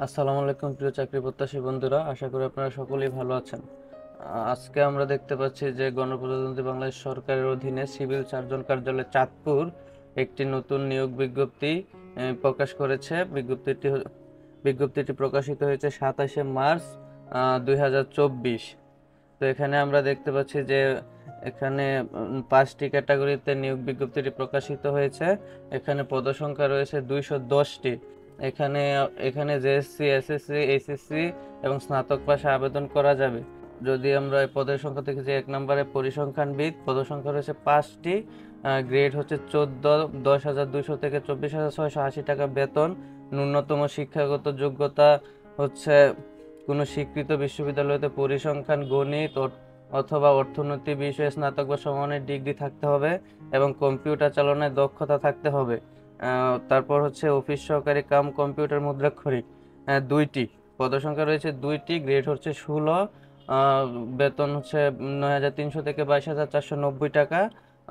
আসসালামু আলাইকুম প্রিয় চাকরি প্রত্যাশী বন্ধুরা, আশা করি আপনারা সকলেই ভালো আছেন। আজকে আমরা দেখতে পাচ্ছি যে গণপ্রজাতন্ত্রী বাংলাদেশ সরকারের অধীনে সিভিল সার্জন কার্যালয় চাঁদপুর একটি নতুন নিয়োগ বিজ্ঞপ্তি প্রকাশ করেছে। বিজ্ঞপ্তিটি প্রকাশিত হয়েছে 27শে মার্চ 2024। তো এখানে আমরা দেখতে পাচ্ছি যে এখানে 5টি ক্যাটাগরিতে নিয়োগ বিজ্ঞপ্তিটি প্রকাশিত হয়েছে। এখানে পদসংখ্যা রয়েছে 210টি। এখানে এখানে জেএসসি, এসএসসি, এইচএসসি এবং স্নাতক পাশে আবেদন করা যাবে। যদি আমরা এই পদের সংখ্যা থেকে যে 1 নম্বরে পরিসংখ্যানবিদ, পদসংখ্যা রয়েছে 5টি। গ্রেড হচ্ছে 14, 10,200 থেকে 24,680 টাকা বেতন। ন্যূনতম শিক্ষাগত যোগ্যতা হচ্ছে কোনো স্বীকৃত বিশ্ববিদ্যালয়তে পরিসংখ্যান, গণিত অথবা অর্থনীতি বিষয়ে স্নাতক বা সমমানের ডিগ্রি থাকতে হবে এবং কম্পিউটার চালনায় দক্ষতা থাকতে হবে। তারপর হচ্ছে অফিস সহকারী কাম কম্পিউটার মুদ্রাক্ষরিক 2টি। পদসংখ্যা রয়েছে 2টি। গ্রেড হচ্ছে 16। বেতন হচ্ছে 9,300 থেকে 22,490 টাকা।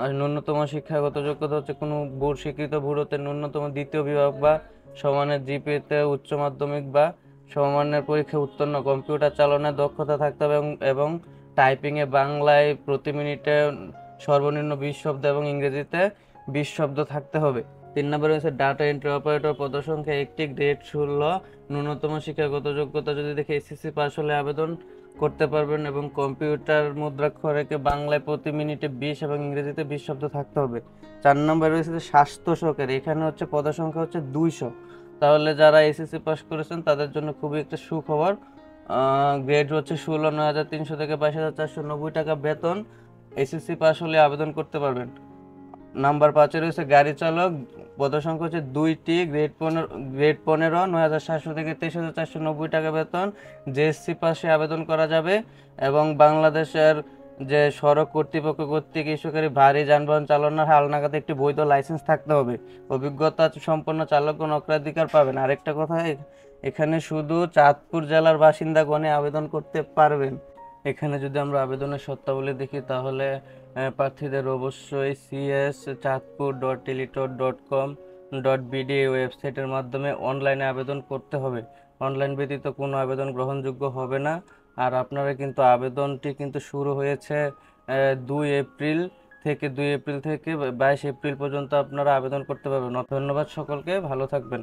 আর ন্যূনতম শিক্ষাগত যোগ্যতা হচ্ছে কোনো স্বীকৃত ব্যুরোতে ন্যূনতম দ্বিতীয় বিভাগ বা সমানের জিপিএতে উচ্চ মাধ্যমিক বা সমমানের পরীক্ষায় উত্তীর্ণ, কম্পিউটার চালনায় দক্ষতা থাকতে হবে এবং টাইপিংয়ে বাংলায় প্রতি মিনিটে সর্বনিম্ন 20 শব্দ এবং ইংরেজিতে 20 শব্দ থাকতে হবে। 3 নম্বরে রয়েছে ডাটা এন্ট্রি অপারেটর, পদসংখ্যা 1টি, গ্রেড 16। ন্যূনতম শিক্ষাগত যোগ্যতা যদি দেখে এসএসসি পাস হলে আবেদন করতে পারবেন এবং কম্পিউটার মুদ্রাক্ষরেকে বাংলায় প্রতি মিনিটে 20 এবং ইংরেজিতে 20 শব্দ থাকতে হবে। 4 নম্বরে রয়েছে স্বাস্থ্য সহকারী, এখানে হচ্ছে পদসংখ্যা হচ্ছে 200। তাহলে যারা এসএসসি পাস করেছেন তাদের জন্য খুবই একটা সুখবর। গ্রেড হচ্ছে 16, 9,300 থেকে 22,490 টাকা বেতন। এসএসসি পাস হলে আবেদন করতে পারবেন। নাম্বার 5-এ রয়েছে গাড়ি চালক, পদসংখ্যা হচ্ছে 2টি, গ্রেড 15, 9,700 থেকে 23,490 টাকা বেতন। জেএসসি পাশে আবেদন করা যাবে এবং বাংলাদেশের যে সড়ক কর্তৃপক্ষ কর্তৃক ইস্যুকারী ভারী যানবাহন চালানোর হালনাগাদে একটি বৈধ লাইসেন্স থাকতে হবে। অভিজ্ঞতা সম্পন্ন চালকগণ অগ্রাধিকার পাবেন। আরেকটা কথা, এখানে শুধু চাঁদপুর জেলার বাসিন্দাগণে আবেদন করতে পারবেন। এখানে যদি আমরা আবেদনের শর্তাবলী দেখি তাহলে প্রার্থীদের অবশ্যই cs.চাঁদপুর.টেলিটক.com.bd এই ওয়েবসাইটের মাধ্যমে অনলাইনে আবেদন করতে হবে। অনলাইন ব্যতীত কোনো আবেদন গ্রহণযোগ্য হবে না। আর আপনারা কিন্তু আবেদনটি কিন্তু শুরু হয়েছে 2 এপ্রিল থেকে 22 এপ্রিল পর্যন্ত আপনারা আবেদন করতে পারবেন। ধন্যবাদ সকলকে, ভালো থাকবেন।